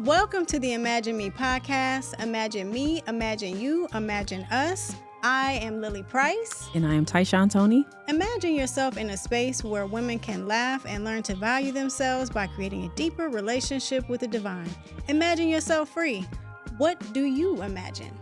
Welcome to the Imagine Me podcast. Imagine me, imagine you, imagine us. I am Lilly Price. And I am Tyshaune Toney. Imagine yourself in a space where women can laugh and learn to value themselves by creating a deeper relationship with the divine. Imagine yourself free. What do you imagine?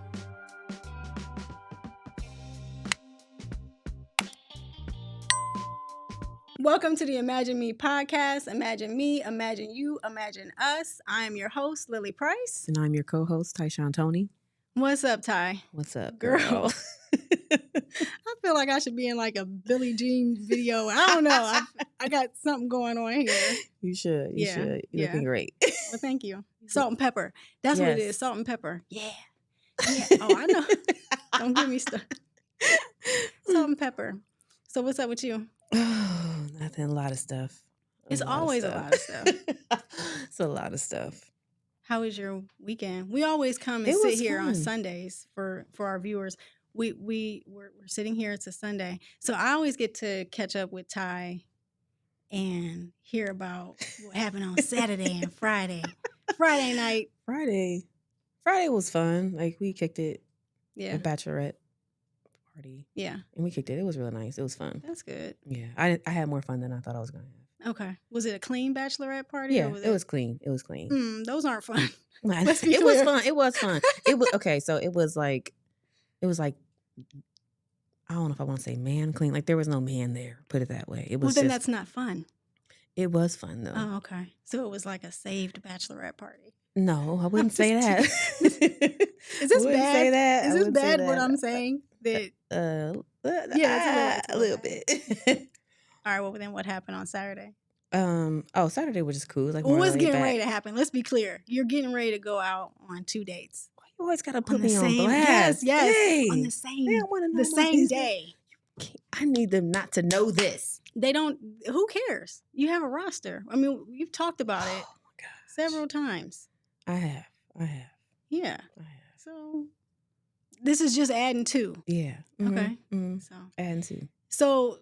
Welcome to the Imagine Me podcast. Imagine me, imagine you, imagine us. I am your host, Lilly Price. And I'm your co-host, Tyshaune Toney. What's up, Ty? What's up, girl? I feel like I should be in like a Billie Jean video. I don't know. I got something going on here. You should. You should. You're looking great. Well, thank you. Salt and pepper. That's what it is. Salt and pepper. Yeah. Oh, I know. Don't give me stuff. Salt and pepper. So what's up with you? Oh, nothing. A lot of stuff. It's always a lot of stuff. It's a lot of stuff. How was your weekend? We always come and sit here on Sundays for our viewers. We're sitting here. It's a Sunday, so I always get to catch up with Ty and hear about what happened on Saturday and Friday. Friday night. Friday was fun. Like we kicked it. Yeah. A bachelorette party. Yeah. And we kicked it. It was really nice. It was fun. That's good. Yeah. I had more fun than I thought I was gonna have. Okay. Was it a clean bachelorette party? Yeah, it was clean. It was clean. Those aren't fun. It was fun. It was fun. It was okay. So it was like, I don't know if I want to say man clean. Like there was no man there. Put it that way. It was. Well, then that's not fun. It was fun though. Oh, okay. So it was like a saved bachelorette party. No, I wouldn't say that. Is this bad? Say that. Is this bad? What I'm saying? That yeah, it's a little bit. All right. Well, then what happened on Saturday? Saturday was just cool. Like what's getting ready to happen? Let's be clear. You're getting ready to go out on 2 dates. Why you always gotta put me on blast? Yes. Hey, on the same. They don't wanna know the same day. I need them not to know this. They don't. Who cares? You have a roster. I mean, you've talked about it several times. I have. Yeah. I have. So this is just adding 2. Yeah. Mm-hmm. Okay. Mm-hmm. So adding 2. So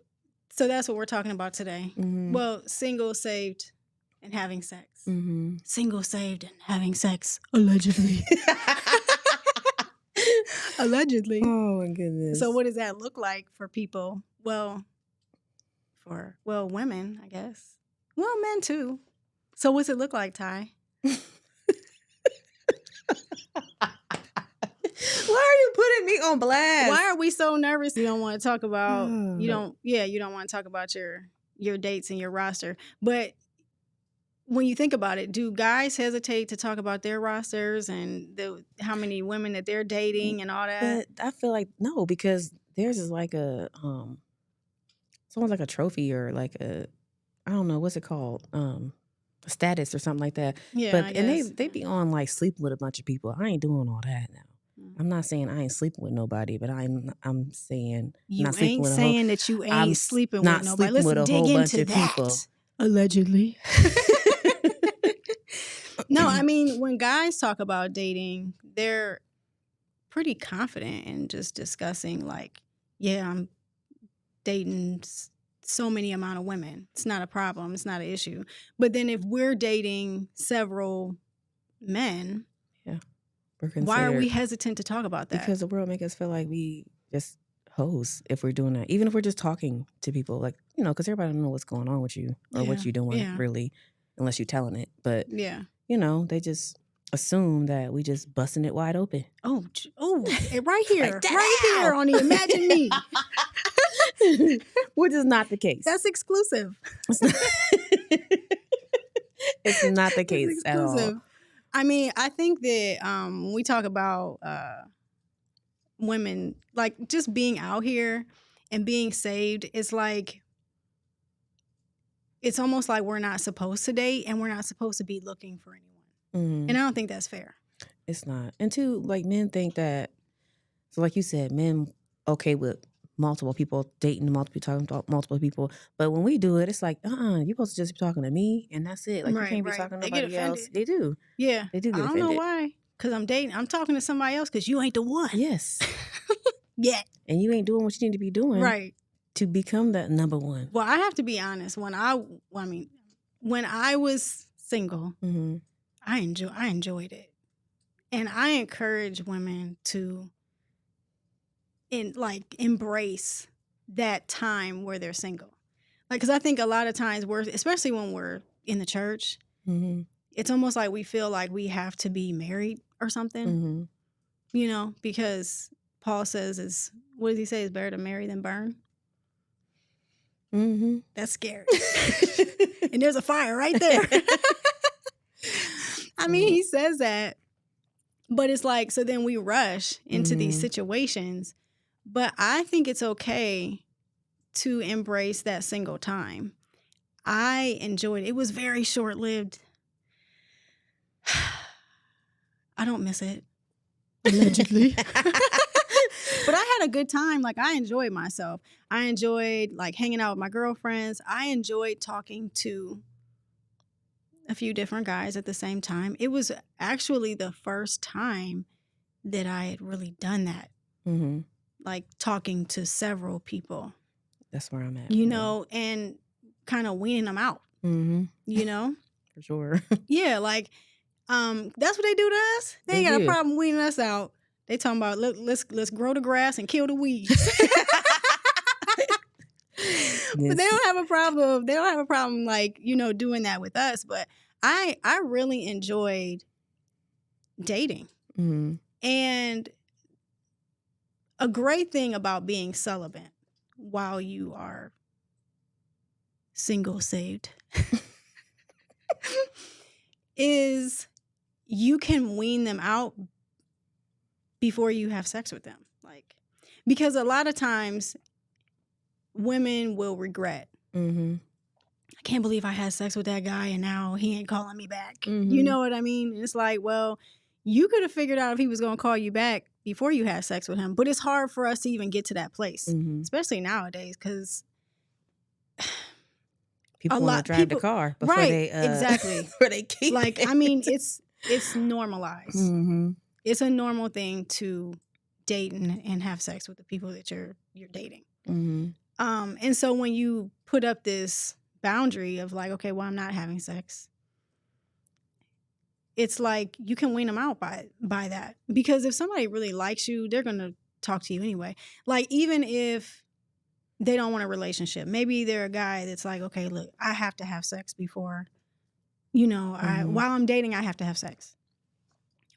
that's what we're talking about today. Mm-hmm. Well, single, saved, and having sex. Mm-hmm. Single, saved, and having sex, allegedly. Allegedly. Oh, my goodness. So what does that look like for people? Well, for women, I guess. Well, men too. So what's it look like, Ty? Why are you putting me on blast? Why are we so nervous? You don't want to talk about you don't want to talk about your dates and your roster. But when you think about it, do guys hesitate to talk about their rosters and how many women that they're dating and all that? But I feel like no, because theirs is like a someone's like a trophy or like a, I don't know, what's it called? A status or something like that. Yeah. But and they be on like sleeping with a bunch of people. I ain't doing all that now. I'm not saying I ain't sleeping with nobody, but I'm saying you not sleeping ain't with saying that you ain't sleeping with nobody. Let's with a dig whole bunch into of that. people. Allegedly. No, I mean, when guys talk about dating, they're pretty confident in just discussing like, yeah, I'm dating so many amount of women. It's not a problem. It's not an issue. But then if we're dating several men, why are we hesitant to talk about that? Because the world make us feel like we just hoes if we're doing that. Even if we're just talking to people, like, you know, because everybody don't know what's going on with you or what you're doing, really, unless you're telling it. But, you know, they just assume that we just busting it wide open. Oh, right here. Like right here on the Imagine Me. Which is not the case. That's exclusive. It's not the case at all. I mean, I think that when we talk about women, like just being out here and being saved, it's like, it's almost like we're not supposed to date and we're not supposed to be looking for anyone. Mm. And I don't think that's fair. It's not. And two, like men think that, so like you said, men okay with multiple people, dating talking to multiple people. But when we do it, it's like, you're supposed to just be talking to me and that's it. Like you can't be talking to nobody else. They do. Yeah. They do get offended. I don't know why. Because I'm talking to somebody else because you ain't the one. Yes. Yeah. And you ain't doing what you need to be doing. Right. To become that number one. Well, I have to be honest. When I was single, I enjoyed it. And I encourage women to embrace that time where they're single. Like, because I think a lot of times especially when we're in the church, it's almost like we feel like we have to be married or something, because Paul says what does he say? It's better to marry than burn. That's scary. And there's a fire right there. I mean, he says that, but it's like, so then we rush into these situations. But I think it's okay to embrace that single time. I enjoyed it. It was very short-lived. I don't miss it, allegedly. But I had a good time. Like, I enjoyed myself. I enjoyed, like, hanging out with my girlfriends. I enjoyed talking to a few different guys at the same time. It was actually the first time that I had really done that. Like, talking to several people. That's where I'm at. And kind of weaning them out. For sure. Yeah, like, that's what they do to us. They ain't got a problem weaning us out. They talking about let's grow the grass and kill the weeds. But they don't have a problem. They don't have a problem like, doing that with us. But I really enjoyed dating. And a great thing about being celibate while you are single saved is you can wean them out before you have sex with them. Like, because a lot of times women will regret. I can't believe I had sex with that guy and now he ain't calling me back. You know what I mean? It's like, well, you could have figured out if he was going to call you back before you had sex with him. But it's hard for us to even get to that place, especially nowadays, because people want to drive the car before they exactly before they keep like it. I mean, it's normalized. It's a normal thing to date and have sex with the people that you're dating. And so when you put up this boundary of like, okay, well, I'm not having sex, it's like you can wean them out by that. Because if somebody really likes you, they're going to talk to you anyway. Like, even if they don't want a relationship, maybe they're a guy that's like, okay, look, I have to have sex before, while I'm dating, I have to have sex.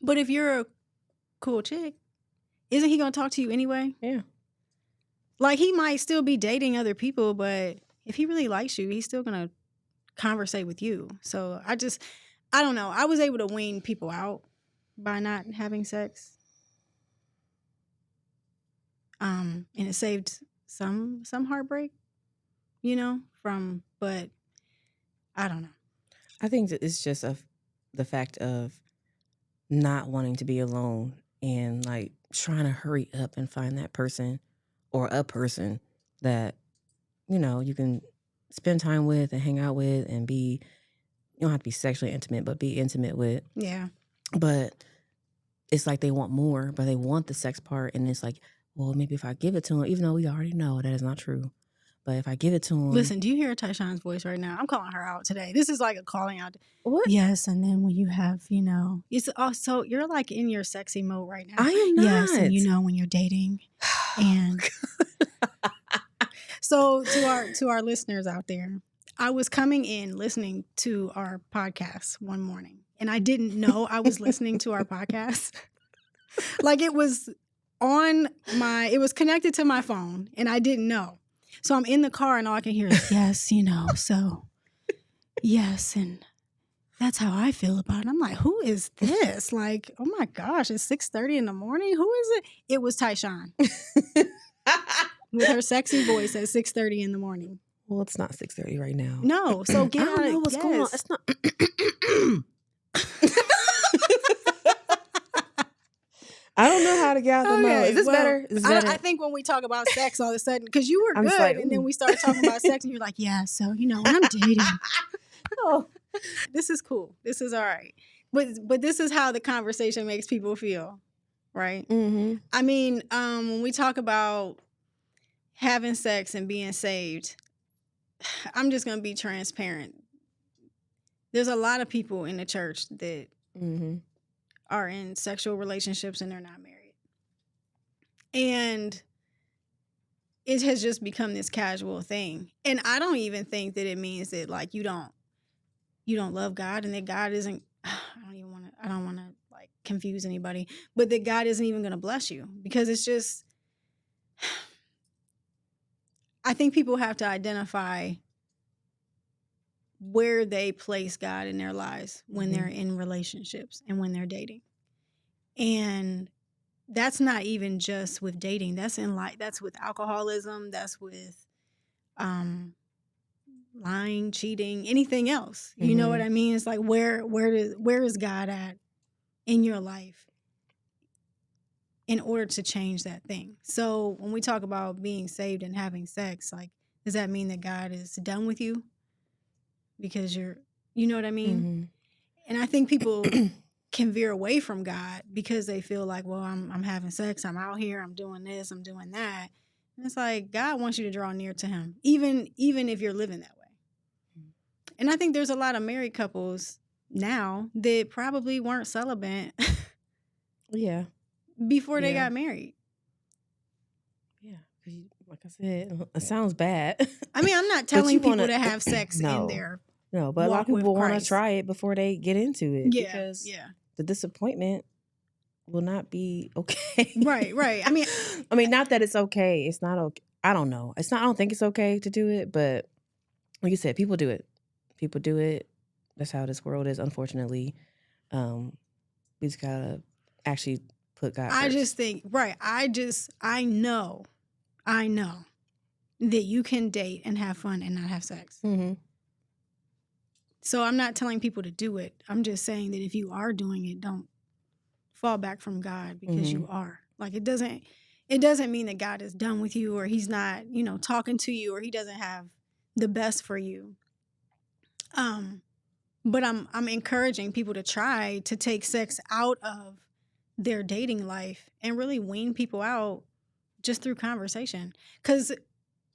But if you're a cool chick, isn't he going to talk to you anyway? Yeah. Like, he might still be dating other people, but if he really likes you, he's still going to conversate with you. So I don't know. I was able to wean people out by not having sex. And it saved some heartbreak, but I don't know. I think that it's just the fact of not wanting to be alone and like trying to hurry up and find that person or a person that, you can spend time with and hang out with and be, you don't have to be sexually intimate, but be intimate with. Yeah. But it's like they want more, but they want the sex part. And it's like, well, maybe if I give it to him, even though we already know that is not true. But if I give it to him. Listen, do you hear Tyshaune's voice right now? I'm calling her out today. This is like a calling out. What? Yes, and then when you have, it's also, you're like in your sexy mode right now. I am not. Yes, and when you're dating. And so to our listeners out there, I was coming in listening to our podcast one morning, and I didn't know I was listening to our podcast. Like, it was it was connected to my phone, and I didn't know. So I'm in the car and all I can hear is, yes, so, yes, and that's how I feel about it. I'm like, who is this? Like, oh my gosh, it's 6:30 in the morning. Who is it? It was Tyshaune with her sexy voice at 6:30 in the morning. Well, it's not 6:30 right now. No, so get I don't know what's going on. It's not. I don't know how to get out the mode. Is this better? Is this better? I think when we talk about sex all of a sudden, because you were good, like, and then we started talking about sex, and you're like, yeah, so, when I'm dating. Oh, this is cool. This is all right. But this is how the conversation makes people feel, right? I mean, when we talk about having sex and being saved, I'm just going to be transparent. There's a lot of people in the church that are in sexual relationships and they're not married. And it has just become this casual thing. And I don't even think that it means that like you don't love God and that God isn't I don't want to like confuse anybody, but that God isn't even going to bless you, because it's just, I think people have to identify where they place God in their lives when they're in relationships and when they're dating. And that's not even just with dating. That's in life. That's with alcoholism. That's with lying, cheating, anything else. You know what I mean? It's like where is God at in your life in order to change that thing? So when we talk about being saved and having sex, like, does that mean that God is done with you because you know what I mean? And I think people can veer away from God because they feel like, well, I'm having sex, I'm out here, I'm doing this, I'm doing that. And it's like God wants you to draw near to him, even if you're living that way. And I think there's a lot of married couples now that probably weren't celibate before they got married. Yeah, like I said, it sounds bad. I mean, I'm not telling people to have sex in their No, but a lot of people want to try it before they get into it, because the disappointment will not be okay. Right. I mean, not that it's okay. It's not okay. I don't know. It's not. I don't think it's okay to do it, but like you said, people do it. People do it. That's how this world is, unfortunately. We just gotta actually put God first. I just think, right. I know that you can date and have fun and not have sex. So I'm not telling people to do it. I'm just saying that if you are doing it, don't fall back from God because you are. Like, it doesn't mean that God is done with you, or he's not, talking to you, or he doesn't have the best for you. But I'm encouraging people to try to take sex out of their dating life and really wean people out just through conversation. Because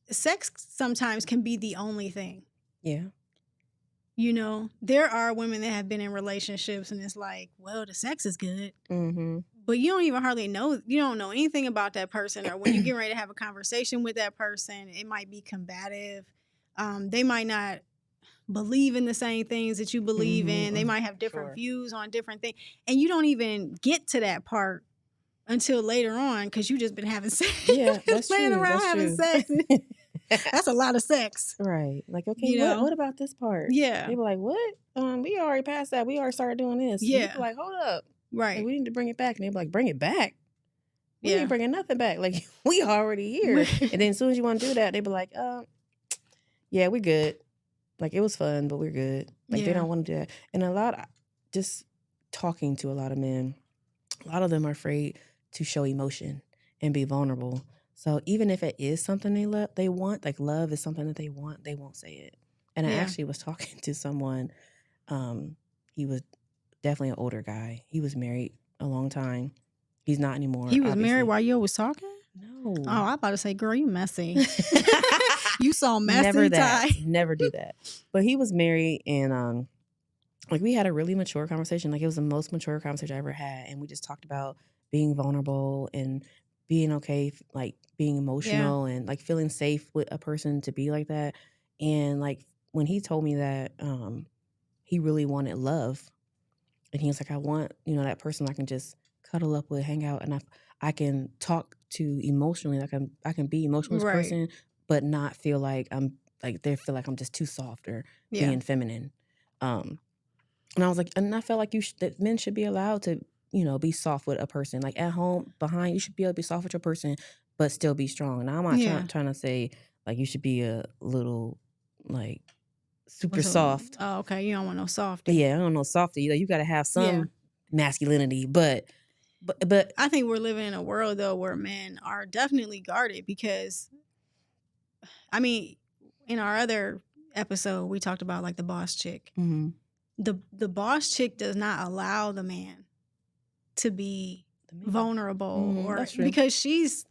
sex sometimes can be the only thing. Yeah. There are women that have been in relationships and it's like, well, the sex is good. But you don't even hardly know, you don't know anything about that person. Or when you get ready to have a conversation with that person, it might be combative. They might not believe in the same things that you believe in. They might have different views on different things. And you don't even get to that part until later on because you just been having sex. Yeah, that's laying true. around That's having true. sex. That's a lot of sex. Right. Like, okay, what about this part? Yeah. They were like, what? We already passed that. We already started doing this. Yeah. And people like, hold up. Right. Like, we need to bring it back. And they were like, bring it back? We ain't bringing nothing back. Like, we already here. And then as soon as you want to do that, they be like, yeah, we're good. Like, it was fun, but we're good. Like, they don't want to do that. And just talking to a lot of men, a lot of them are afraid to show emotion and be vulnerable. So even if it is something they want, like love is something that they want, they won't say it. And I actually was talking to someone, he was definitely an older guy. He was married a long time. He's not anymore. He was married while you was talking? No. Oh, I about to say, girl, you messy. You saw messy. Never that. Never do that. But he was married, and like, we had a really mature conversation. Like, it was the most mature conversation I ever had. And we just talked about being vulnerable and being okay, like being emotional and like feeling safe with a person to be like that. And like, when he told me that he really wanted love, and he was like, I want, that person I can just cuddle up with, hang out, and I can talk to emotionally. Like, I can be emotional with this person, but not feel like they feel like I'm just too soft or being feminine. And I was like, and I felt like that men should be allowed to, be soft with a person. Like, at home, behind, you should be able to be soft with your person, but still be strong. Now, I'm not trying to say, like, you should be a little, like, super soft. Oh, okay. You don't want no softy. Yeah, I don't know, softy. You got to have some masculinity, but I think we're living in a world, though, where men are definitely guarded because, I mean, in our other episode, we talked about, like, the boss chick. The boss chick does not allow the man to be vulnerable, or because she's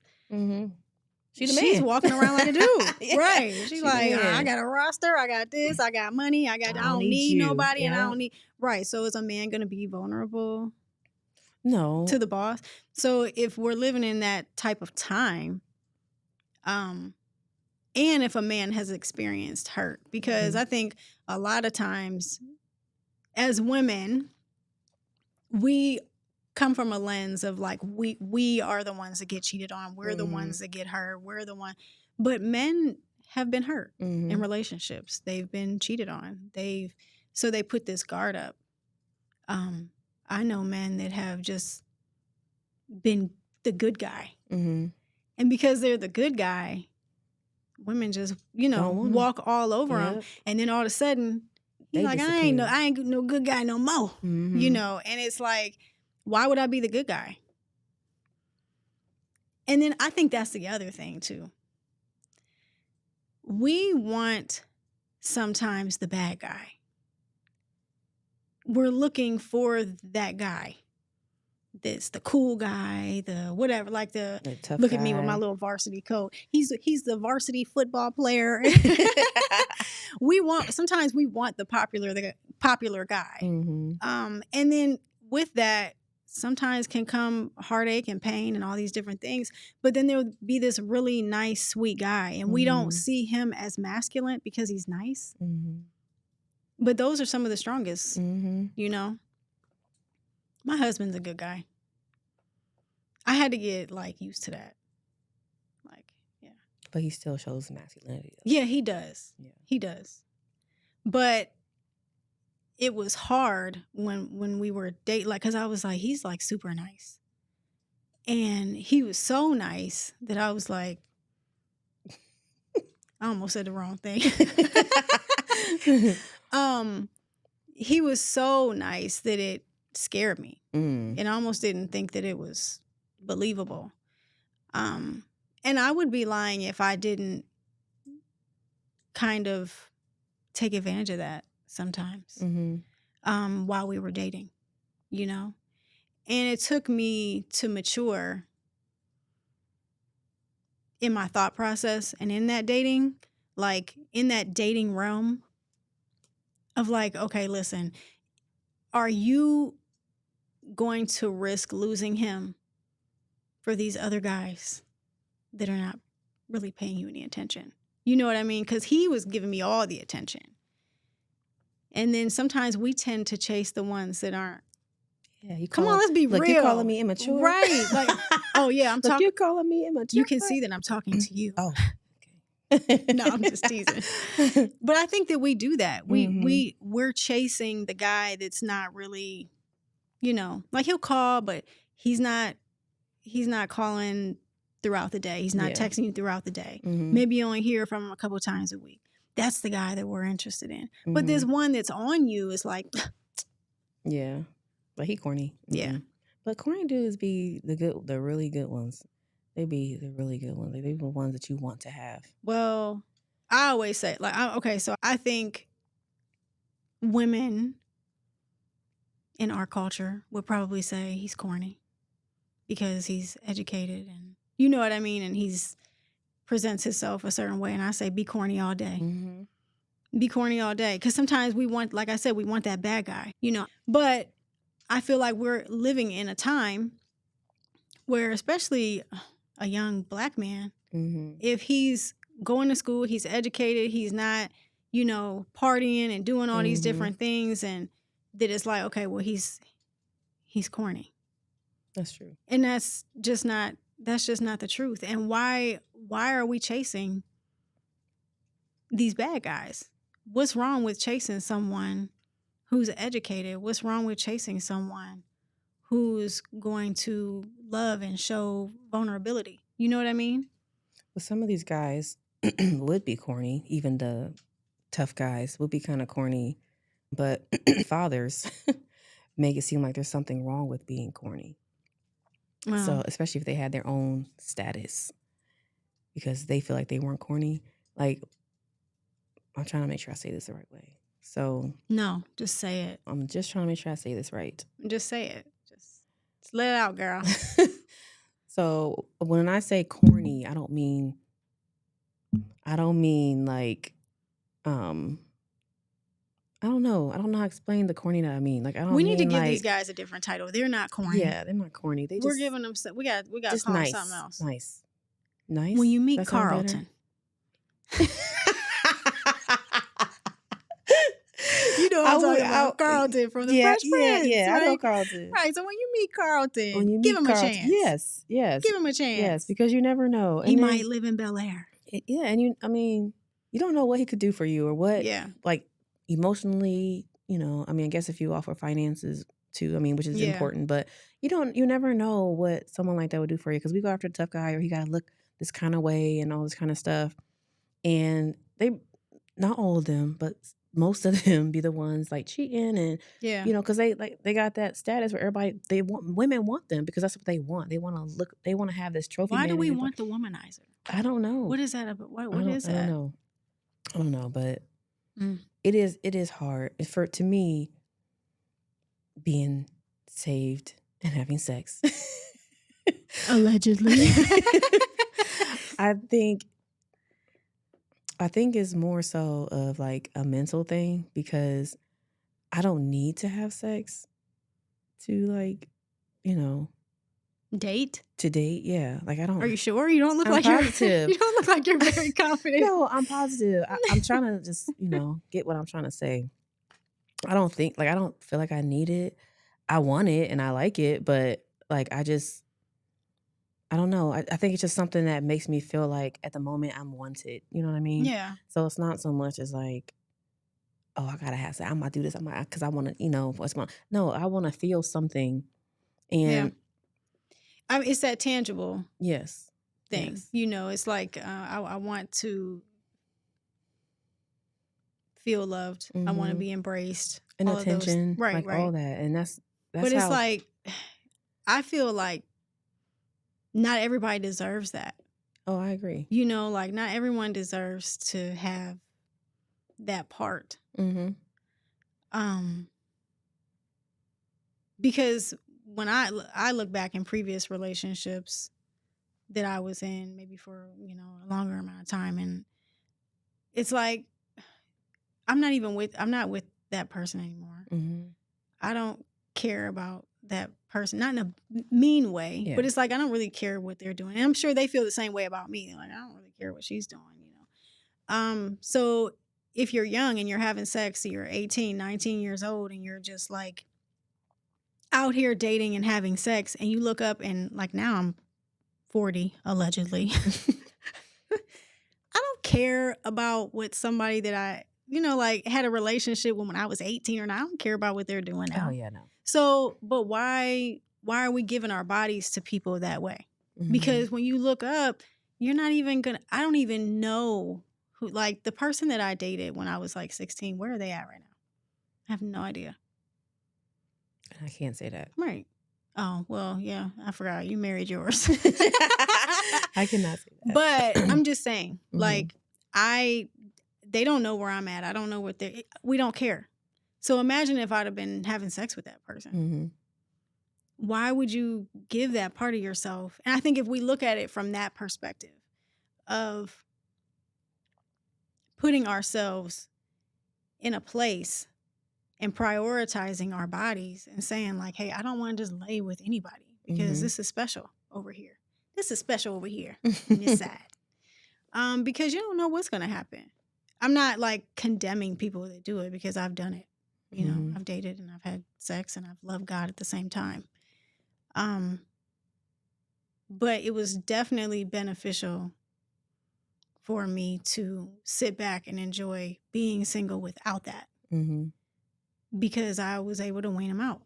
She's walking around like a dude. Yeah. Right. She's like, I got a roster. I got this. I got money. I don't need nobody. Yeah. And I don't need. Right. So is a man going to be vulnerable? No. To the boss? So if we're living in that type of time, and if a man has experienced hurt, because I think a lot of times as women, we come from a lens of like, we are the ones that get cheated on. We're the ones that get hurt. We're the one. But men have been hurt in relationships. They've been cheated on. So they put this guard up. I know men that have just been the good guy. And because they're the good guy, women just, walk all over him. And then all of a sudden, he's like, I ain't no good guy no more. And it's like, why would I be the good guy? And then I think that's the other thing too. We want sometimes the bad guy. We're looking for that guy. This the cool guy, the whatever, like the tough look guy. At me with my little varsity coat. He's the varsity football player. Sometimes we want the popular guy. And then with that, sometimes can come heartache and pain and all these different things. But then there would be this really nice, sweet guy, and we don't see him as masculine because he's nice. But those are some of the strongest, My husband's a good guy. I had to get used to that. Yeah. But he still shows masculinity. Yeah, he does. Yeah. He does. But it was hard when we were dating, because I was like, he's super nice. And he was so nice that I was like, I almost said the wrong thing. He was so nice that it scared me. And I almost didn't think that it was believable. And I would be lying if I didn't kind of take advantage of that sometimes while we were dating, And it took me to mature in my thought process and in that dating, in that dating realm of okay, listen, are you going to risk losing him for these other guys that are not really paying you any attention? You know what I mean? Because he was giving me all the attention. And then sometimes we tend to chase the ones that aren't. Yeah, come on, let's be real. You're calling me immature, right? Oh yeah, I'm talking. You're calling me immature. You can see that I'm talking to you. Oh, okay. No, I'm just teasing. But I think that we do that. We're chasing the guy that's not really, he'll call, but he's not calling throughout the day. He's not texting you throughout the day. Maybe you only hear from him a couple times a week. That's the guy that we're interested in. But this one that's on you is like, yeah, but he corny. Yeah, but corny dudes be the really good ones. They be the really good ones. They be the ones that you want to have. Well, I always say so I think women in our culture would probably say he's corny because he's educated and you know what I mean, and he's presents himself a certain way, and I say be corny all day. Be corny all day, because sometimes we want, like I said, we want that bad guy, But I feel like we're living in a time where, especially a young black man, if he's going to school, he's educated, he's not, partying and doing all these different things, and that it's like, okay, well, he's corny. That's true, and that's just not the truth. And why are we chasing these bad guys? What's wrong with chasing someone who's educated? What's wrong with chasing someone who's going to love and show vulnerability? You know what I mean? Well, some of these guys would be corny. Even the tough guys would be kind of corny. But fathers make it seem like there's something wrong with being corny. Wow. So especially if they had their own status, because they feel like they weren't corny. I'm trying to make sure I say this the right way. So no, just say it. I'm just trying to make sure I say this right. Just say it. Just let it out, girl. So when I say corny, I don't mean I don't mean like, I don't know. I don't know how to explain the corny that I mean. Like, I don't We need to mean give these like, guys a different title. They're not corny. yeah, they're not corny. They We're just giving them. We got to call them something else. nice. When you meet That sound better? Carlton. You know I'm talking about Carlton from the Fresh Prince. Yeah, right? I know Carlton. Right. So when you meet Carlton, give him a chance. Yes. Give him a chance. Yes, because you never know. He might live in Bel Air. Yeah, and you don't know what he could do for you or what, like, emotionally, I guess if you offer finances too, which is important, but you never know what someone like that would do for you, because we go after a tough guy or he got to look this kind of way and all this kind of stuff. And they, not all of them, but most of them be the ones like cheating and, because they got that status where women want them because that's what they want. They want to have this trophy. Why do we want the womanizer? I don't know. What is that about? What is that? I don't know, but it is hard to me being saved and having sex. Allegedly. I think it's more so of like a mental thing, because I don't need to have sex to like, date? To date, yeah. Like I don't. Are you sure? You don't look I'm like positive. You don't look like you're very confident. No, I'm positive. I'm trying to just, get what I'm trying to say. I don't feel like I need it. I want it and I like it, but like I don't know. I think it's just something that makes me feel like at the moment I'm wanted. You know what I mean? Yeah. So it's not so much as like, oh, I gotta have sex. I'm gonna do this. Because I want to, No, I want to feel something. And it's that tangible thing. Yes. It's like I want to feel loved. I want to be embraced. And attention. Right. All that. And that's but it's like, I feel like not everybody deserves that. Oh, I agree. Like not everyone deserves to have that part. Because when I look back in previous relationships that I was in, maybe for, a longer amount of time, and it's like, I'm not with that person anymore. I don't care about that person, not in a mean way, but it's like, I don't really care what they're doing. And I'm sure they feel the same way about me. Like, I don't really care what she's doing, So if you're young and you're having sex, you're 18, 19 years old, and you're just like out here dating and having sex, and you look up and like, now I'm 40, allegedly. I don't care about what somebody that I, like had a relationship with when I was 18 or not. I don't care about what they're doing now. Oh, yeah, no. So, but why are we giving our bodies to people that way? Because when you look up, you're not even I don't even know who, like the person that I dated when I was like 16, where are they at right now? I have no idea. I can't say that. Right. Oh, well, yeah, I forgot. You married yours. I cannot say that. But I'm just saying, like, they don't know where I'm at. I don't know we don't care. So imagine if I'd have been having sex with that person. Why would you give that part of yourself? And I think if we look at it from that perspective of putting ourselves in a place and prioritizing our bodies and saying like, hey, I don't want to just lay with anybody because this is special over here. This is special over here on this side. Because you don't know what's going to happen. I'm not like condemning people that do it, because I've done it. I've dated and I've had sex and I've loved God at the same time. But it was definitely beneficial for me to sit back and enjoy being single without that. Because I was able to wean him out.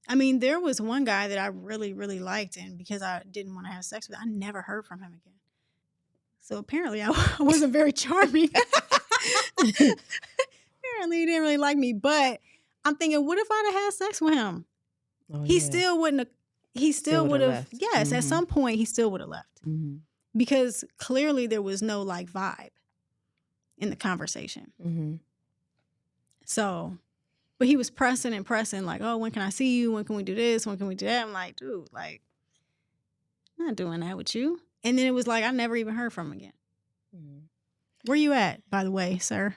I mean, there was one guy that I really, really liked, and because I didn't want to have sex with, I never heard from him again. So apparently I wasn't very charming. Apparently he didn't really like me, but I'm thinking, what if I'd have had sex with him? He still wouldn't have, he still would have, yes, at some point he still would have left. Because clearly there was no like vibe in the conversation. So, but he was pressing, like, oh, when can I see you? When can we do this? When can we do that? I'm like, dude, like, I'm not doing that with you. And then it was like I never even heard from him again. Where you at, by the way, sir?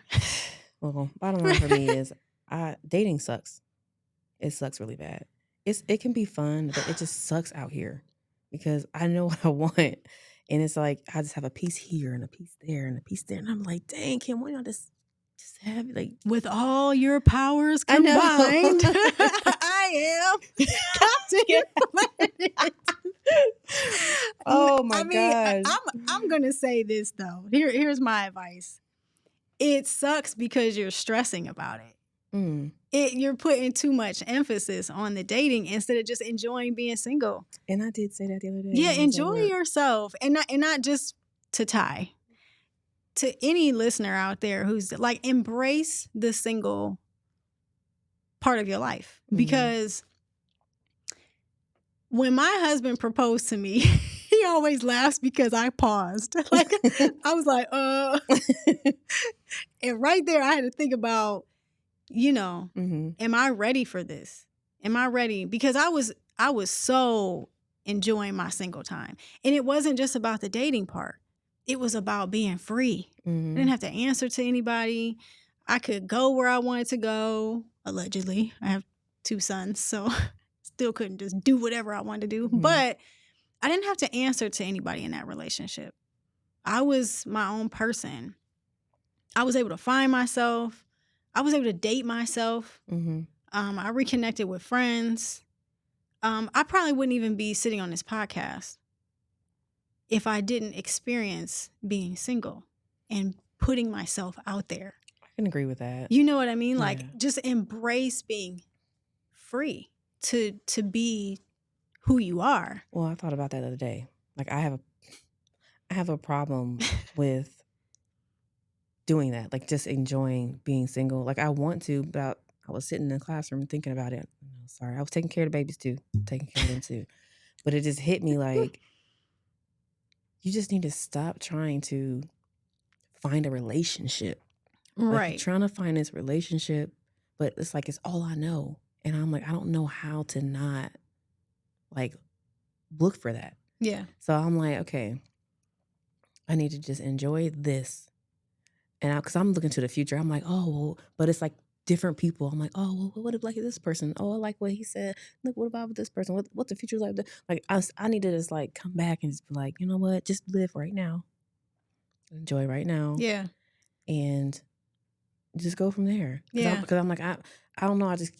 Well, bottom line for me is dating sucks. It sucks really bad. It can be fun, but it just sucks out here because I know what I want. And it's like I just have a piece here and a piece there and a piece there. And I'm like, dang, Kim, why not just have like with all your powers combined? I am Captain. Oh my gosh. I'm gonna say this though. Here's my advice. It sucks because you're stressing about it. You're putting too much emphasis on the dating instead of just enjoying being single. And I did say that the other day. Yeah, enjoy yourself, and not just to Ty. To any listener out there who's like, embrace the single part of your life, because when my husband proposed to me, he always laughs because I paused. Like I was like, and right there I had to think about, am I ready for this? Am I ready? Because I was so enjoying my single time. And it wasn't just about the dating part. It was about being free. I didn't have to answer to anybody. I could go where I wanted to go, allegedly. I have 2 sons, so still couldn't just do whatever I wanted to do. But I didn't have to answer to anybody in that relationship. I was my own person. I was able to find myself. I was able to date myself. I reconnected with friends. I probably wouldn't even be sitting on this podcast if I didn't experience being single and putting myself out there. I can agree with that. You know what I mean? Like, just embrace being free to be who you are. Well, I thought about that the other day. Like, I have a problem with doing that, like just enjoying being single. Like I want to, but I was sitting in the classroom thinking about it. I was taking care of the babies too, taking care of them too. But it just hit me like, you just need to stop trying to find a relationship. Right. Like, trying to find this relationship, but it's like, it's all I know. And I'm like, I don't know how to not like look for that. Yeah. So I'm like, okay, I need to just enjoy this. And because I'm looking to the future, I'm like, oh, well, but it's like different people. I'm like, oh, well, what if like this person? Oh, I like what he said. Look, what about this person? What the future's like? Like, I need to just like come back and just be like, you know what? Just live right now. Enjoy right now. Yeah. And just go from there. Yeah. Because I'm like, I don't know. I just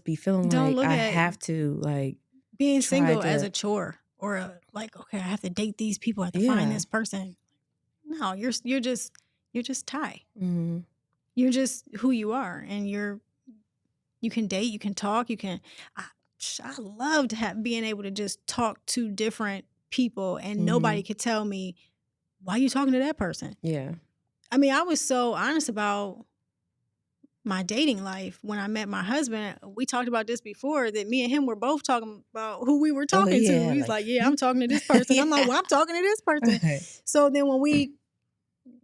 be feeling like I have to like being single as a chore or like, okay, I have to date these people. I have to find this person. No, you're just Ty. Mm-hmm. You're just who you are, and you can date, you can talk, you can. I loved being able to just talk to different people, and nobody could tell me why you talking to that person. Yeah, I mean, I was so honest about my dating life when I met my husband. We talked about this before, that me and him were both talking about who we were talking to. He was like, yeah, I'm talking to this person. I'm like, well, I'm talking to this person. Right. So then when we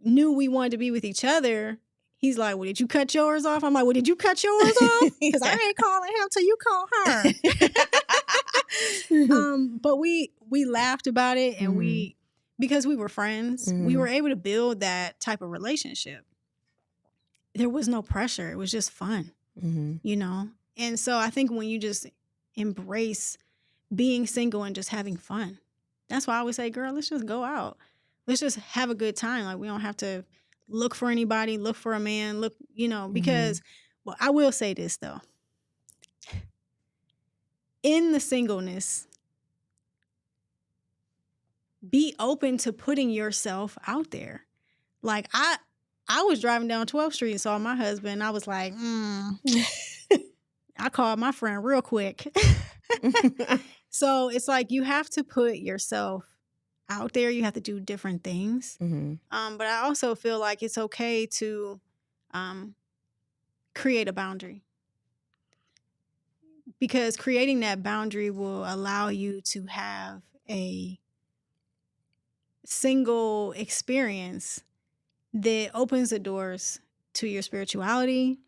knew we wanted to be with each other, he's like, well, did you cut yours off? I'm like, well, did you cut yours off? Because I ain't calling him till you call her. But we laughed about it, and because we were friends, we were able to build that type of relationship. There was no pressure. It was just fun, you know? And so I think when you just embrace being single and just having fun, that's why I always say, girl, let's just go out. Let's just have a good time. Like, we don't have to look for anybody, look for a man, because, well, I will say this though. In the singleness, be open to putting yourself out there. Like, I was driving down 12th Street and saw my husband. I was like, I called my friend real quick. So it's like, you have to put yourself out there. You have to do different things. But I also feel like it's okay to create a boundary, because creating that boundary will allow you to have a single experience that opens the doors to your spirituality,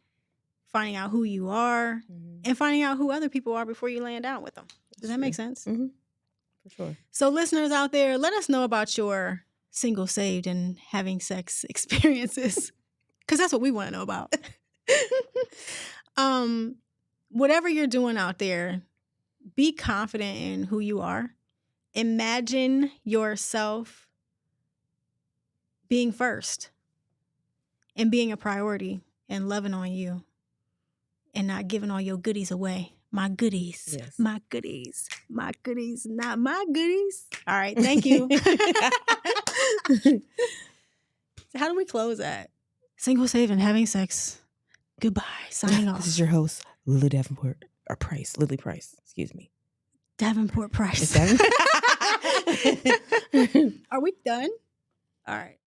finding out who you are, and finding out who other people are before you land down with them. Does that make sense? For sure. So listeners out there, let us know about your single, saved, and having sex experiences. Because that's what we want to know about. Whatever you're doing out there, be confident in who you are. Imagine yourself being first and being a priority and loving on you and not giving all your goodies away. My goodies. Yes. My goodies. My goodies. Not my goodies. All right. Thank you. So how do we close that? Single, safe, and having sex. Goodbye. Signing off. This is your host, Lilly Price. Lilly Price. Excuse me. Davenport Price. Are we done? All right.